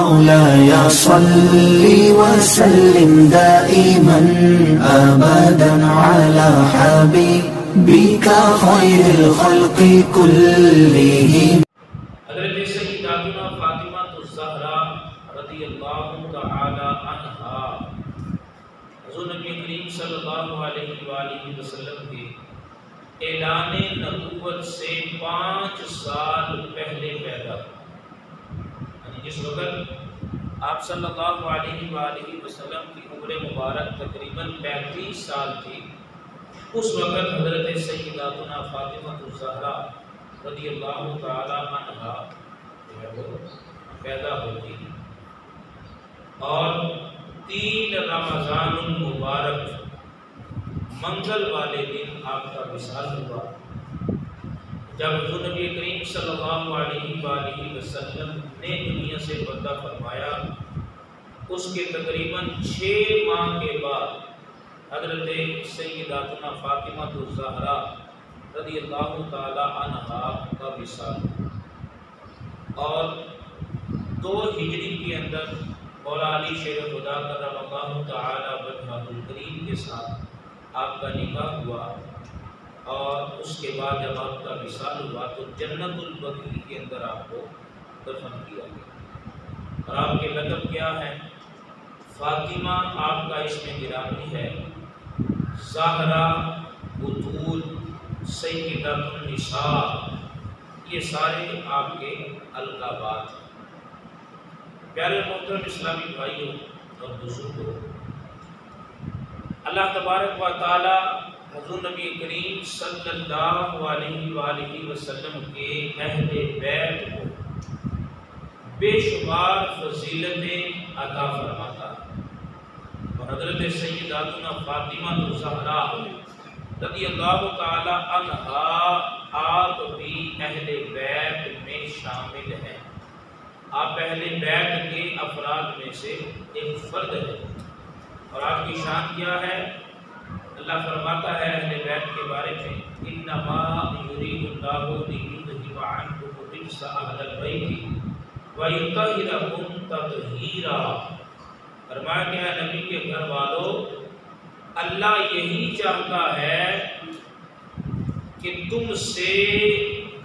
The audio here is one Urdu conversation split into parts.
مولاي صل وسلم دائما أبدا على حبيبك خير الخلق كلهم. حضرت سیداتنا فاطمہ الزہرا رضی اللہ تعالی عنہا حضور نبی کریم صلی اللہ علیہ وآلہ وسلم کے اعلان نبوت سے 5 سال پہلے پیدا ہوئے. جس وقت آپ صلی اللہ علیہ وآلہ وسلم کی عمر مبارک تقریباً 35 سال تھی، اس وقت حضرت سیداتنا فاطمہ الزہرا رضی اللہ تعالی عنہا پیدا ہوتی اور 3 رمضان المبارک منگل والے دن آپ کا وصال ہوا. جب حضور نبی کریم صلی اللہ علیہ وآلہ وسلم نے دنیا سے پردہ فرمایا، اس کے تقریباً 6 ماہ کے بعد حضرت سیداتنا فاطمہ الزہرا رضی اللہ تعالی عنہا کا وصال ہوا اور 2 ہجری کے اندر مولا علی شیر خدا کرم اللہ تعالی وجہہ الکریم کے ساتھ آپ کا نکاح ہوا. اور اس کے بعد جب آپ کا وصال ہوا تو جنت البقیع کے اندر آپ کو دفن کیا گیا. اور آپ کے لقب کیا ہے؟ فاطمہ آپ کا اسم گرامی ہے، زہرا، بتول، سیدۃ النساء، یہ سارے آپ کے القابات ہیں. پیارے محترم اسلامی بھائیوں اور بزرگوں، اللہ تبارک و تعالی حضور نبی کریم صلی اللہ علیہ وآلہ وسلم کے اہل بیت کو بے شمار فضیلتیں عطا فرماتا ہے. اور حضرت سیداتنا فاطمہ الزہرا رضی اللہ تعالی عنہا آپ بھی اہل بیت میں شامل ہیں. آپ اہل بیت کے افراد میں سے ایک فرد ہے. اور آپ کی شان کیا ہے؟ اللہ فرماتا ہے اہل بیت کے بارے میں، انما یرید اللہ لیذھب عنکم الرجس اہل البیت ویطہرکم تطہیرا. فرمایا کہ اے نبی کے گھر والوں، اللہ یہی چاہتا ہے کہ تم سے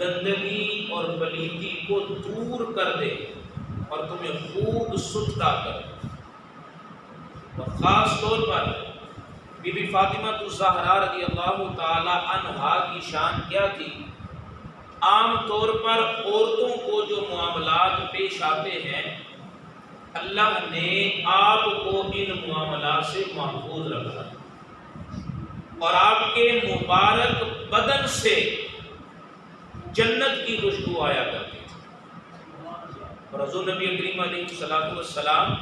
گندگی اور پلیتی کو دور کر دے اور تمہیں خوب ستھرا کر دے. اور خاص طور پر بی بی فاطمہ الزہرا رضی اللہ تعالی عنہا کی شان کیا تھی؟ عام طور پر عورتوں کو جو معاملات پیش آتے ہیں، اللہ نے آپ کو ان معاملات سے محفوظ رکھا اور آپ کے مبارک بدن سے جنت کی خوشبو آیا کرتی تھی. اور حضور نبی کریم علیہ السلام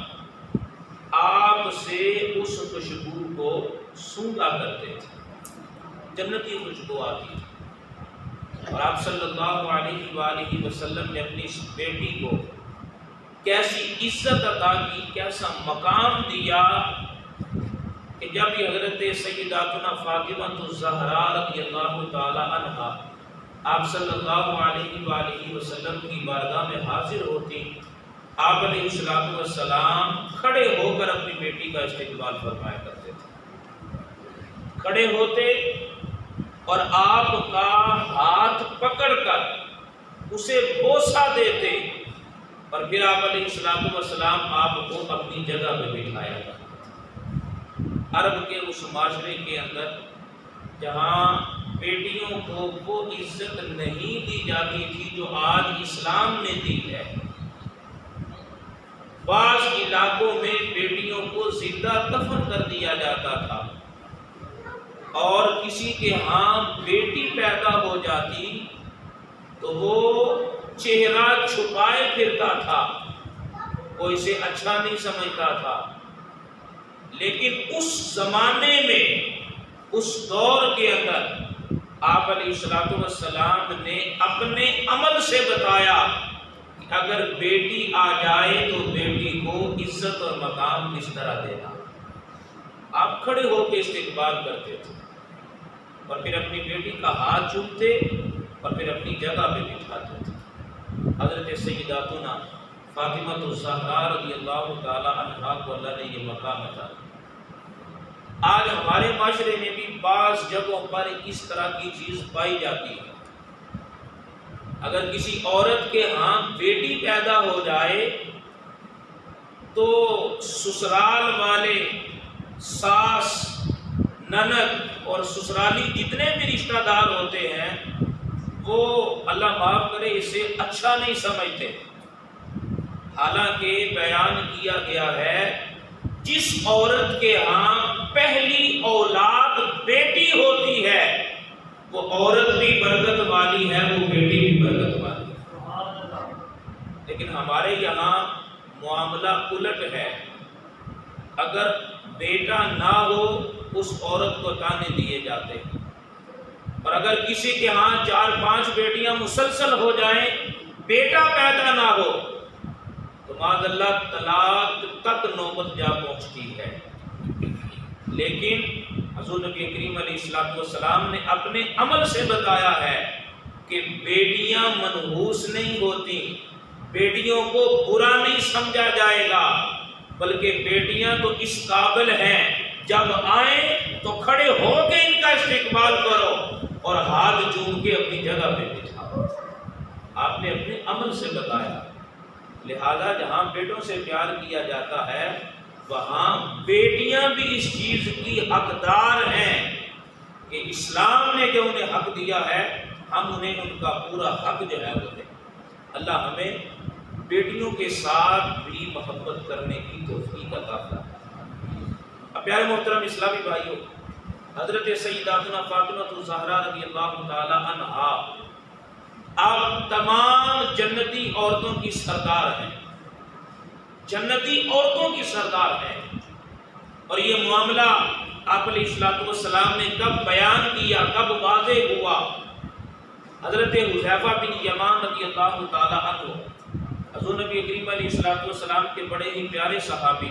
آپ سے اس خوشبو کو سونگا کرتے تھے، جنتی خوشبو آتی تھی. اور آپ صلی اللہ علیہ وآلہ وسلم نے اپنی اس بیٹی کو کیسی عزت عطا کی، کیسا مقام دیا کہ جب یہ حضرت سیداتنا فاطمہ الزہرا رضی اللہ تعالی عنہا آپ صلی اللہ علیہ وآلہ وسلم کی بارگاہ میں حاضر ہوتی، آپ علیہ السلام کھڑے ہو کر اپنی بیٹی کا استقبال فرمایا کرتے تھے. کھڑے ہوتے اور آپ کا ہاتھ پکڑ کر اسے بوسہ دیتے اور پھر آپ علیہ السلام آپ کو اپنی جگہ پہ بٹھایا کرتے. عرب کے اس معاشرے کے اندر جہاں بیٹیوں کو وہ عزت نہیں دی جاتی تھی جو آج اسلام نے دی ہے، بعض علاقوں میں بیٹیوں کو زندہ دفن کر دیا جاتا تھا اور کسی کے ہاں بیٹی پیدا ہو جاتی تو وہ چہرہ چھپائے پھرتا تھا، وہ اسے اچھا نہیں سمجھتا تھا. لیکن اس زمانے میں، اس دور کے اندر آپ علیہ السلام نے اپنے عمل سے بتایا کہ اگر بیٹی آ جائے تو بیٹی کو عزت اور مقام کس طرح دینا. آپ کھڑے ہو کے استقبال کرتے تھے اور پھر اپنی بیٹی کا ہاتھ چومتے اور پھر اپنی جگہ پہ بٹھاتے تھے. حضرت سیداتنا فاطمہ الزہرا رضی اللہ تعالی عنہا کو اللہ نے یہ مقام عطا کیا۔ آج ہمارے معاشرے میں بھی بعض جگہوں پر اس طرح کی چیز پائی جاتی ہے۔ اگر کسی عورت کے ہاں بیٹی پیدا ہو جائے تو سسرال والے، ساس، نند اور سسرالی جتنے بھی رشتہ دار ہوتے ہیں وہ اللہ معاف کرے اسے اچھا نہیں سمجھتے، حالانکہ بیان کیا گیا ہے جس عورت کے ہاں پہلی اولاد بیٹی ہوتی ہے وہ عورت بھی برکت والی ہے، وہ بیٹی بھی برکت والی ہے۔ لیکن ہمارے یہاں معاملہ الٹ ہے، اگر بیٹا نہ ہو اس عورت کو تانے دیے جاتے ہیں، اور اگر کسی کے ہاں 4-5 بیٹیاں مسلسل ہو جائیں، بیٹا پیدا نہ ہو تو معاذ اللہ طلاق تک نوبت جا پہنچتی ہے۔ لیکن حضور نبی کریم علیہ السلام نے اپنے عمل سے بتایا ہے کہ بیٹیاں منحوس نہیں ہوتی، بیٹیوں کو برا نہیں سمجھا جائے گا، بلکہ بیٹیاں تو اس قابل ہیں جب آئیں تو کھڑے ہو کے ان کا استقبال کرو اور ہاتھ چوم کے اپنی جگہ پہ بٹھاؤ۔ آپ نے اپنے عمل سے بتایا، لہذا جہاں بیٹوں سے پیار کیا جاتا ہے وہاں بیٹیاں بھی اس چیز کی حقدار ہیں کہ اسلام نے جو انہیں حق دیا ہے ہم انہیں ان کا پورا حق جو ہے وہ دیں۔ اللہ ہمیں بیٹیوں کے ساتھ بھی محبت کرنے کی توفیق عطا فرمائے۔ اب پیارے محترم اسلامی بھائیوں، حضرت سیداتنا فاطمہ الزہرا رضی اللہ تعالی عنہا اب تمام جنتی عورتوں کی سردار ہیں، جنتی عورتوں کی سردار ہیں، اور یہ معاملہ آپ علیہ السلام نے کب بیان کیا، کب واضح ہوا؟ حضرت حذیفہ بن یمان رضی اللہ تعالی عنہ حضور نبی کریم علیہ السلام کے بڑے ہی پیارے صحابی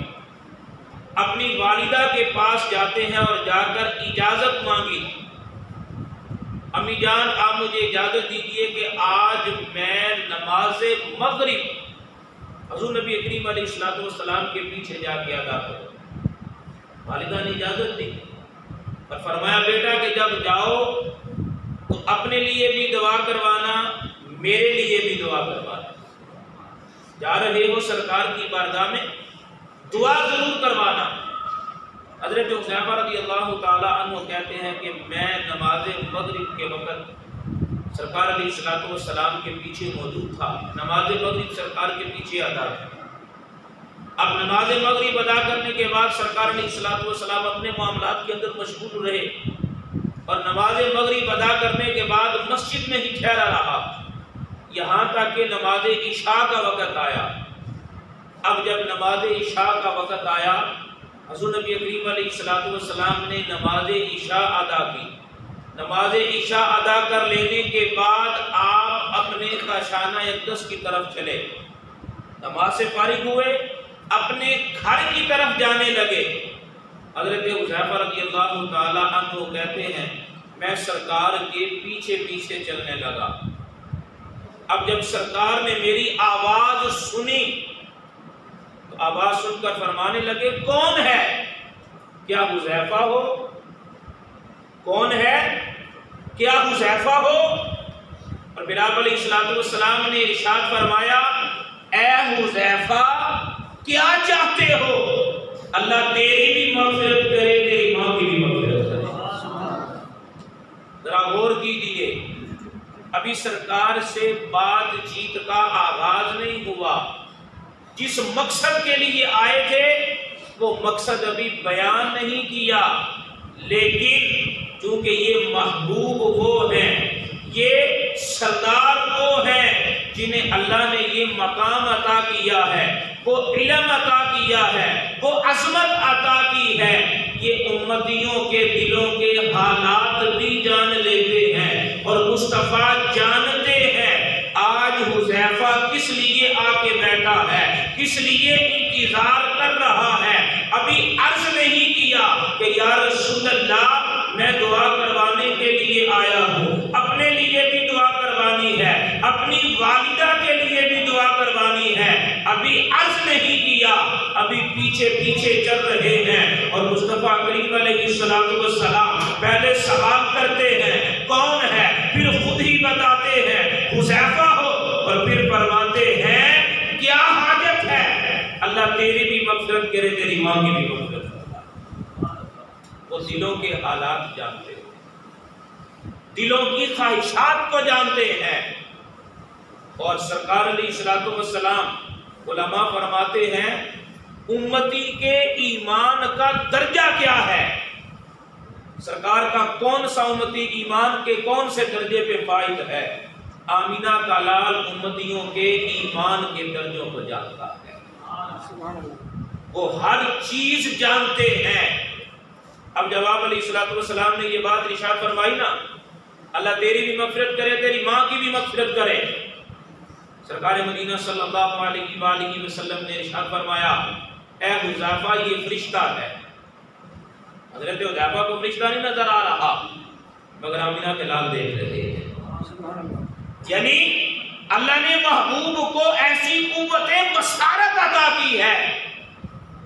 اپنی والدہ کے پاس جاتے ہیں اور جا کر اجازت مانگی، امی جان آپ مجھے اجازت دیجئے کہ آج میں نماز مغرب حضور نبی کریم علیہ السلام کے پیچھے جا کے ادا کروں۔ والدہ نے اجازت دی اور فرمایا بیٹا کہ جب جاؤ تو اپنے لیے بھی دعا کروانا، میرے لیے بھی دعا کروانا، جا رہے ہو سرکار کی بارگاہ میں دعا ضرور کروانا۔ حضرت حذیفہ رضی اللہ تعالی عنہ کہتے ہیں کہ میں نماز مغرب کے وقت سرکار علیہ السلام کے پیچھے موجود تھا، نماز مغرب سرکار کے پیچھے ادا کی۔ اب نماز مغرب ادا کرنے کے بعد سرکار علیہ السلام اپنے معاملات کے اندر مشغول رہے اور نماز مغرب ادا کرنے کے بعد مسجد میں ہی ٹھہرا رہا یہاں تک کہ نماز عشاء کا وقت آیا۔ اب جب نماز عشاء کا وقت آیا حضور نبی کریم علیہ السلام نے نماز عشاء ادا کی۔ نماز عشاء ادا کر لینے کے بعد آپ اپنے کاشانہ اقدس کی طرف چلے، نماز سے فارغ ہوئے، اپنے گھر کی طرف جانے لگے۔ حضرت حذیفہ رضی اللہ تعالی عنہ کہتے ہیں میں سرکار کے پیچھے پیچھے چلنے لگا۔ اب جب سرکار نے میری آواز سنی تو آواز سن کر فرمانے لگے کون ہے؟ کیا حذیفہ ہو؟ کون ہے؟ کیا حذیفہ ہو؟ اور پھر آپ علیہ السلام نے ارشاد فرمایا اے حذیفہ کیا چاہتے ہو؟ اللہ تیری بھی مغفرت کرے، تیری ماں کی بھی مغفرت کرے۔ ذرا غور کیجیے، ابھی سرکار سے بات چیت کا آغاز نہیں ہوا، جس مقصد کے لیے آئے تھے وہ مقصد ابھی بیان نہیں کیا، لیکن چونکہ یہ محبوب وہ ہیں، یہ سردار وہ ہیں جنہیں اللہ نے یہ مقام عطا کیا ہے، وہ علم عطا کیا ہے، وہ عظمت عطا کی ہے، یہ امتیوں کے دلوں کے حالات بھی جان لیتے ہیں اور مصطفیٰ جانتے ہیں آج حذیفہ کس لیے آ کے بیٹھا ہے، کس لیے انتظار کر رہا ہے۔ ابھی عرض نہیں کیا کہ یا رسول اللہ میں دعا کروانے کے لیے آیا ہوں، اپنے لیے بھی دعا کروانی ہے، اپنی والدہ کے لیے بھی دعا کروانی ہے، ابھی عرض نہیں کیا، ابھی پیچھے پیچھے چل رہے ہیں، اور مصطفیٰ کریم علیہ السلام پہلے سوال کرتے ہیں کون ہے، پھر خود ہی بتاتے ہیں حذیفہ ہو، اور پھر فرماتے ہیں کیا حاجت ہے، اللہ تیری بھی مغفرت کرے، تیری ماں کی بھی مغفرت کرے۔ وہ دلوں کے حالات جانتے ہیں، دلوں کی خواہشات کو جانتے ہیں، اور سرکار علیہ السلام علماء فرماتے ہیں امتی کے ایمان کا درجہ کیا ہے، سرکار کا کون سا امتی ایمان کے کون سے درجے پہ فائز ہے۔ آمینہ کا لال امتیوں کے ایمان کے درجوں کو جانتا ہے، وہ ہر چیز جانتے ہیں۔ اب جواب علیہ السلام نے یہ بات ارشاد فرمائی نا، اللہ تیری بھی مغفرت کرے، تیری ماں کی بھی مغفرت کرے، سرکار مدینہ صلی اللہ علیہ وآلہ وسلم نے ارشاد فرمایا اے حذیفہ یہ فرشتہ ہے۔ حضرت حذیفہ کو فرشتہ نہیں نظر آ رہا مگر آمینہ کے لال دیکھ رہے ہیں، یعنی اللہ نے محبوب کو ایسی قوت بصارت عطا کی ہے،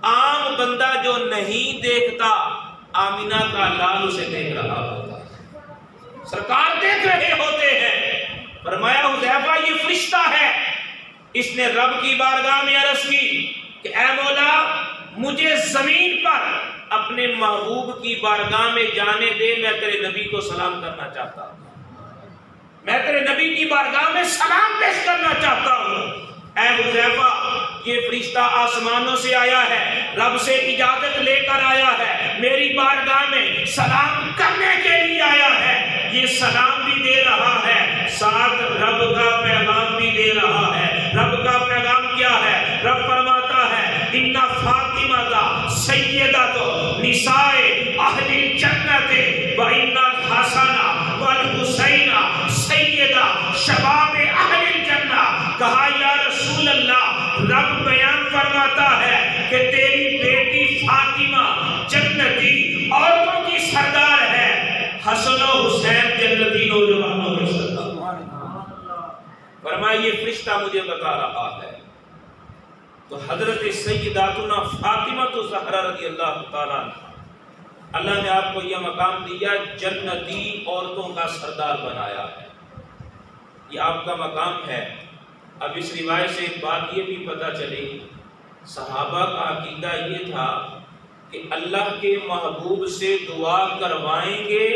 عام بندہ جو نہیں دیکھتا آمینہ کا لال اسے دیکھ رہا ہوتا ہے، سرکار دیکھ رہے ہوتے ہیں۔ فرمایا حذیفہ یہ فرشتہ ہے، اس نے رب کی بارگاہ میں عرض کی کہ اے مولا مجھے زمین پر اپنے محبوب کی بارگاہ میں جانے دے، میں تیرے نبی کو سلام کرنا چاہتا ہوں، میں تیرے نبی کی بارگاہ میں سلام پیش کرنا چاہتا ہوں۔ اے حذیفہ یہ فرشتہ آسمانوں سے آیا ہے، رب سے اجازت لے کر آیا ہے، میری بارگاہ میں سلام کرنے کے لیے آیا ہے، یہ سلام بھی دے رہا ہے، ساتھ رب کا پیغام بھی دے رہا ہے۔ رب کا پیغام کیا ہے؟ رب فرماتا ہے ان فاطمہ سیدۃ نساء اہل الجنت و ان الحسن والحسین سیدہ شباب اہل الجنہ۔ کہا یا رسول اللہ رب بیان فرماتا ہے کہ تیری بیٹی فاطمہ جنتی عورتوں کی سردار ہے، حسن و حسین جنتی نوجوانوں کے سردار۔ فرمایا یہ فرشتہ مجھے بتا رہا ہے۔ تو حضرت سیداتنا فاطمہ الزہرا رضی اللہ تعالیٰ اللہ نے آپ کو یہ مقام دیا، جنتی عورتوں کا سردار بنایا ہے، یہ آپ کا مقام ہے۔ اب اس روایت سے ایک بات یہ بھی پتہ چلی، صحابہ کا عقیدہ یہ تھا کہ اللہ کے محبوب سے دعا کروائیں گے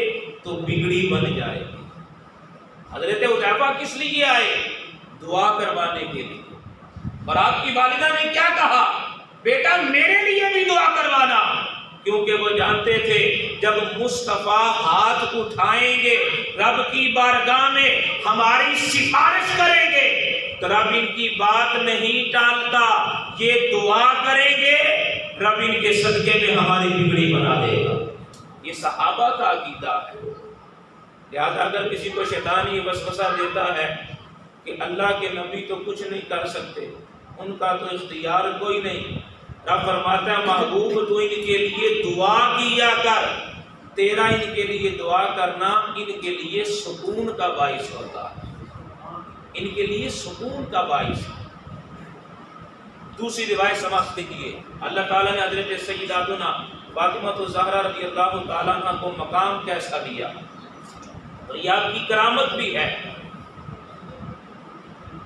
تو بگڑی بن جائے گی۔ حضرت حذیفہ کس لیے آئے؟ دعا کروانے کے لیے، اور آپ کی والدہ نے کیا کہا؟ بیٹا میرے لیے بھی دعا کروانا، کیونکہ وہ جانتے تھے جب مصطفیٰ ہاتھ اٹھائیں گے رب کی بارگاہ میں ہماری سفارش کریں گے تو رب ان کی بات نہیں ٹالتا، یہ دعا کریں گے رب ان کے صدقے میں ہماری بگڑی بنا دے گا۔ یہ صحابہ کا عقیدہ ہے۔ لہذا اگر کسی کو شیطان یہ وسوسہ دیتا ہے کہ اللہ کے نبی تو کچھ نہیں کر سکتے، ان کا تو اختیار کوئی نہیں، رب فرماتا ہے محبوب تو ان کے لیے دعا کیا کر، تیرا ان کے لیے دعا کرنا ان کے لیے سکون کا باعث ہوتا ہے، ان کے لیے سکون کا باعث ہے۔ دوسری روایت سماعت دیکھیے، اللہ تعالیٰ نے حضرت سیداتنا فاطمہ الزہرا رضی اللہ تعالیٰ عنہ کو مقام کیسا دیا، اور یہ آپ کی کرامت بھی ہے۔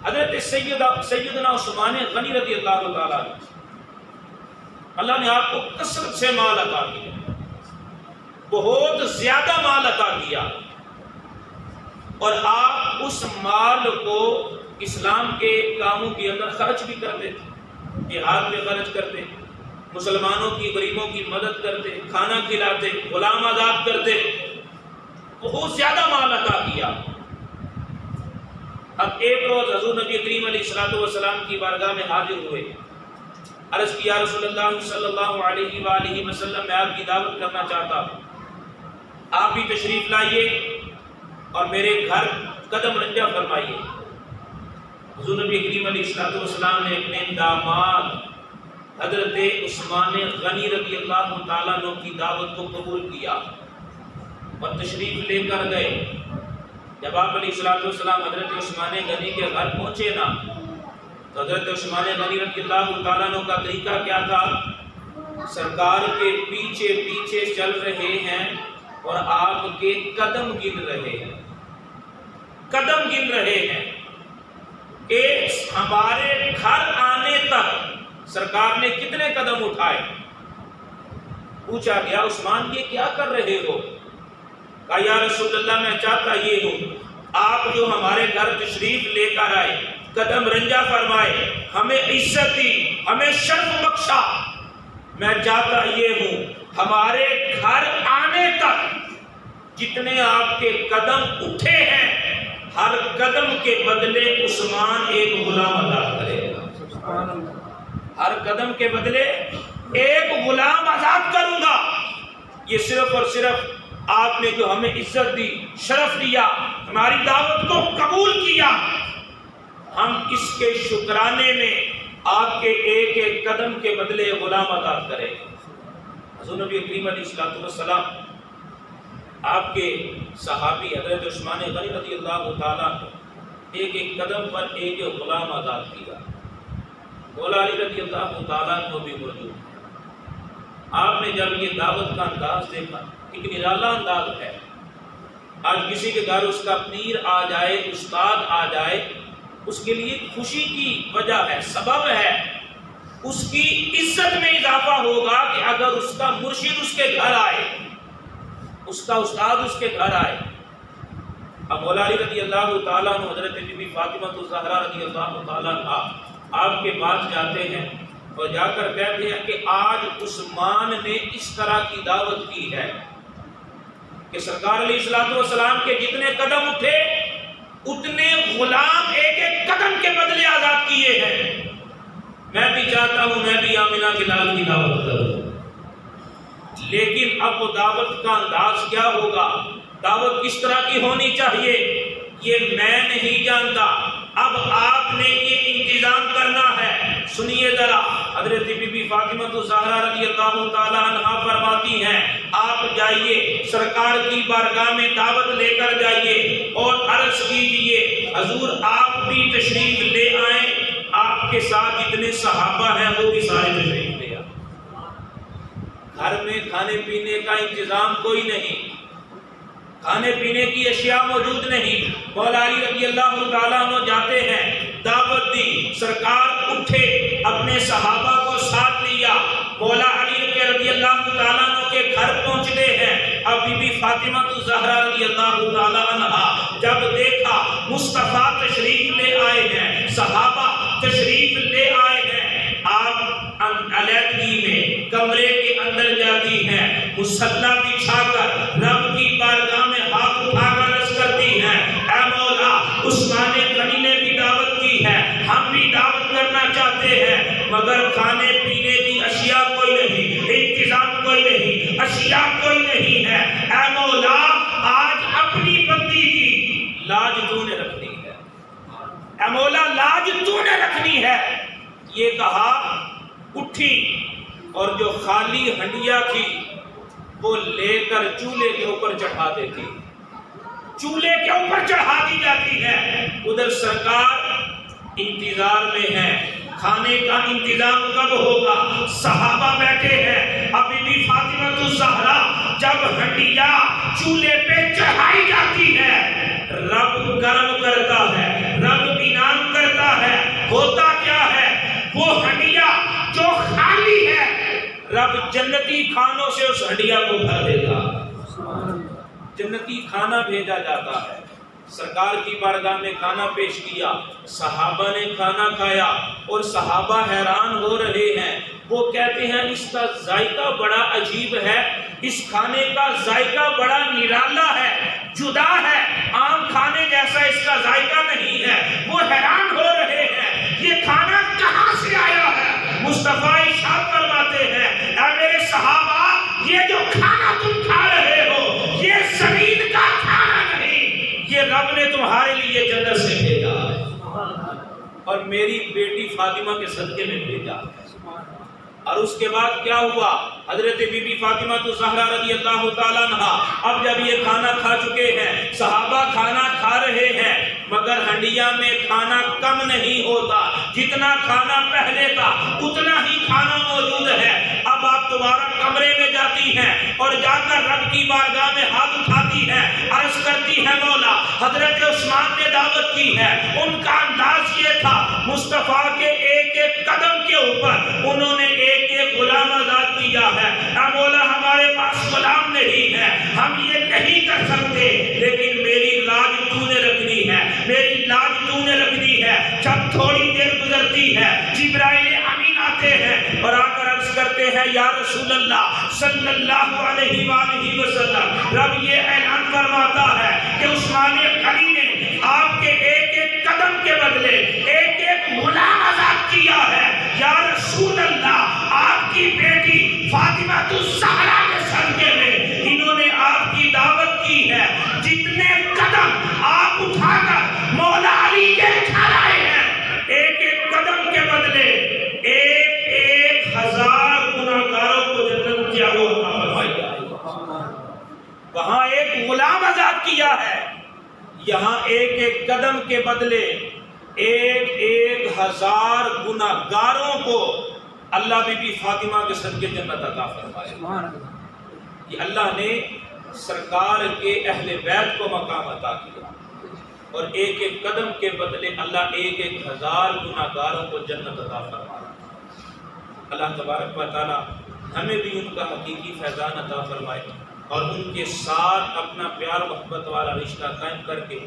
حضرت سیدنا عثمان غنی رضی اللہ تعالیٰ عنہ، اللہ نے آپ کو کثرت سے مال عطا کیا، بہت زیادہ مال عطا کیا، اور آپ اس مال کو اسلام کے کاموں کے اندر خرچ بھی کرتے تھے، جہاد میں خرچ کرتے، مسلمانوں کی غریبوں کی مدد کرتے، کھانا کھلاتے، غلام آزاد کرتے، بہت زیادہ مال عطا کیا۔ اب ایک روز حضور نبی کریم علیہ السلام کی بارگاہ میں حاضر ہوئے، عرض کیا رسول اللہ صلی اللہ علیہ وآلہ وسلم میں آپ کی دعوت کرنا چاہتا ہوں، آپ بھی تشریف لائیے اور میرے گھر قدم رنجہ فرمائیے۔ حضور نبی کریم علیہ السلام نے اپنے داماد حضرت عثمان غنی رضی اللہ تعالیٰ عنہ کی دعوت کو قبول کیا اور تشریف لے کر گئے۔ جب آپ علیہ السلام حضرت عثمان غنی کے گھر پہنچے نا تو حضرت عثمان غنی رضی اللہ تعالیٰ عنہ کا طریقہ کیا تھا؟ سرکار کے پیچھے پیچھے چل رہے ہیں اور آپ کے قدم گن رہے ہیں، قدم گن رہے ہیں کہ ہمارے گھر آنے تک سرکار نے کتنے قدم اٹھائے۔ پوچھا گیا عثمان یہ کیا کر رہے ہو؟ کہا یا رسول اللہ میں چاہتا یہ ہوں آپ جو ہمارے گھر تشریف لے کر آئے، قدم رنجا فرمائے، ہمیں عزت دی، ہمیں شرف بخشا، میں چاہتا یہ ہوں ہمارے گھر آنے تک جتنے آپ کے قدم اٹھے ہیں ہر قدم کے بدلے عثمان ایک غلام آزاد کرے گا، ہر قدم کے بدلے ایک غلام آزاد کروں گا۔ یہ صرف اور صرف آپ نے جو ہمیں عزت دی، شرف دیا، ہماری دعوت کو قبول کیا، ہم اس کے شکرانے میں آپ کے ایک ایک قدم کے بدلے غلام آزاد کریں۔ حضور نبی کریم علیہ السلام آپ کے صحابی حضرت عثمان غنی رضی اللہ تعالیٰ ایک ایک قدم پر ایک ایک غلام آزاد کیا۔ مولا علی رضی اللہ تعالیٰ کو بھی موجود۔ آپ نے جب یہ دعوت کا انداز دیکھا، ایک نرالا انداز ہے۔ آج کسی کے گھر اس کا پیر آ جائے، استاد آ جائے، اس کے لیے خوشی کی وجہ ہے، سبب ہے، اس کی عزت میں اضافہ ہوگا کہ اگر اس کا مرشد اس کے گھر آئے، اس کا استاد اس کے گھر آئے۔ اب مولا علی رضی اللہ تعالیٰ عنہ حضرت بی بی فاطمہ الزہرا رضی اللہ تعالیٰ عنہ آپ کے پاس جاتے ہیں اور جا کر کہتے ہیں کہ آج عثمان نے اس طرح کی دعوت کی ہے کہ سرکار علیہ السلام کے جتنے قدم اٹھے اتنے غلام ایک ایک قدم کے بدلے آزاد کیے ہیں۔ میں بھی چاہتا ہوں میں بھی آمنہ کے لال کی دعوت کروں، لیکن اب وہ دعوت کا انداز کیا ہوگا، دعوت کس طرح کی ہونی چاہیے یہ میں نہیں جانتا۔ اب آپ نے یہ انتظام کرنا ہے۔ سنیے ذرا، حضرت بی بی فاطمہ الزہرا رضی اللہ تعالی عنہا فرماتی ہیں آپ جائیے سرکار کی بارگاہ میں دعوت لے کر جائیے اور عرض کیجئے حضور آپ بھی تشریف لے آئیں، آپ کے ساتھ جتنے صحابہ ہیں وہ بھی سارے تشریف لے آئیں۔ گھر میں کھانے پینے کا انتظام کوئی نہیں، کھانے پینے کی اشیاء موجود نہیں۔ مولا علی رضی اللہ تعالیٰ عنہ جاتے ہیں، دعوت دی، سرکار اٹھے، اپنے صحابہ کو ساتھ لیا، مولا علی رضی اللہ تعالیٰ عنہ کے گھر پہنچتے ہیں۔ اب بی بی فاطمہ الزہرا رضی اللہ تعالیٰ عنہ جب دیکھا مصطفیٰ تشریف لے آئے ہیں، صحابہ تشریف لے آئے ہیں، آپ علیحدگی میں کمرے کے اندر جاتی ہیں، مصلی بچھا کر رب کی بارگاہ میں ہاتھ اٹھا کر عرض کرتی ہیں اے مولا عثمان غنی نے بھی دعوت کی ہے، ہم بھی دعوت کرنا چاہتے ہیں، مگر کھانے پینے کی اشیاء کوئی نہیں، انتظام کوئی نہیں، اشیاء کوئی نہیں ہے، اے مولا آج اپنی بندی کی لاج تو نے رکھنی ہے، اے مولا لاج تو نے رکھنی ہے۔ یہ کہا اٹھی اور جو خالی ہنڈیا تھی وہ لے کر چولہے کے اوپر چڑھا دیتی، چولہے کے اوپر چڑھا دی جاتی ہے۔ ادھر سرکار انتظار میں ہے، کھانے کا انتظام کب ہوگا، صحابہ بیٹھے ہیں۔ اب بی بی فاطمہ الزہرا جب ہنڈیا چولہے پہ چڑھائی جاتی ہے، رب گرم کرتا ہے، رب انعام کرتا ہے، ہوتا کیا ہے وہ ہنڈیا جو خالی ہے رب جنتی کھانوں سے اس ہنڈیا کو بھر دیتا، جنتی کھانا بھیجا جاتا ہے۔ سرکار کی بارگاہ میں کھانا پیش کیا، صحابہ نے کھانا کھایا اور صحابہ حیران ہو رہے ہیں، وہ کہتے ہیں اس کا ذائقہ بڑا عجیب ہے، اس کھانے کا ذائقہ بڑا نرالا ہے، جدا ہے، عام کھانے جیسا اس کا ذائقہ نہیں ہے۔ وہ حیران ہو رہے ہیں یہ کھانا کہاں سے آیا ہے۔ مصطفیٰ ارشاد فرماتے ہیں اے میرے صحابہ یہ جو کھانا تم کھا رہے ہو یہ زمین کا کھانا نہیں، یہ رب نے تمہارے لیے جنت سے بھیجا ہے اور میری بیٹی فاطمہ کے صدقے میں بھیجا ہے۔ اور اس کے بعد کیا ہوا؟ حضرت بی بی فاطمہ الزہرا رضی اللہ تعالیٰ عنہا اب جب یہ کھانا کھا چکے ہیں، صحابہ کھانا کھا رہے ہیں، مگر ہنڈیا میں کھانا کم نہیں ہوتا، جتنا کھانا پہلے تھا اتنا ہی کھانا موجود ہے۔ اب آپ دوبارہ کمرے میں جاتی ہیں اور جا کر رب کی بارگاہ میں ہاتھ اٹھاتی ہیں، عرض کرتی ہے مولا حضرت عثمان نے دعوت کی ہے۔ ان کا انداز یہ تھا، مصطفیٰ کے ایک ایک قدم کے اوپر انہوں نے ایک ایک غلام آزاد کیا ہے۔ اے مولا ہمارے پاس غلام نہیں ہے، ہم یہ نہیں کر سکتے، لیکن میری لاج تو نے رکھنی ہے، میری لاج تو نے رکھنی ہے۔ جب تھوڑی دیر گزرتی ہے، جبرائیل امین آتے ہیں اور آ کر عرض کرتے ہیں یا رسول اللہ صلی اللہ علیہ وآلہ وسلم، رب یہ اعلان فرماتا ہے کہ عثمان غنی نے آپ کے ایک ایک قدم کے بدلے ایک ایک غلام آزاد کیا ہے۔ یا رسول اللہ آپ کی بیٹی فاطمہ الزہرا کے صدقے میں انہوں نے آپ کی دعوت کی ہے، جتنے قدم آپ اٹھا کر مولا علی کے گھر آئے ہیں، ایک ایک قدم کے بدلے ایک ایک ہزار گناہگاروں کو جنت کی آگ عطا فرمائی ہے۔ وہاں ایک غلام آزاد کیا ہے، یہاں ایک ایک قدم کے بدلے ایک ایک ہزار گناہگاروں کو اللہ بی بی فاطمہ کے صدقے جنت عطا فرمائے۔ یہ اللہ نے سرکار کے اہل بیت کو مقام عطا کیا، اور ایک ایک قدم کے بدلے اللہ ایک ایک ہزار گناہگاروں کو جنت عطا فرمایا۔ اللہ تبارک و تعالی ہمیں بھی ان کا حقیقی فیضان عطا فرمائے، اور ان کے ساتھ اپنا پیار محبت والا رشتہ قائم کر کے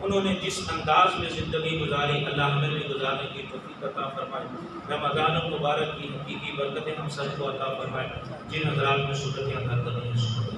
انہوں نے جس انداز میں زندگی گزاری، اللہ ہمیں بھی گزارنے کی توفیق عطا فرمائے۔ رمضان المبارک کی حقیقی برکتیں ہم سب کو عطا فرمائے۔ جن حضرات میں صورت ادا کرنی ہے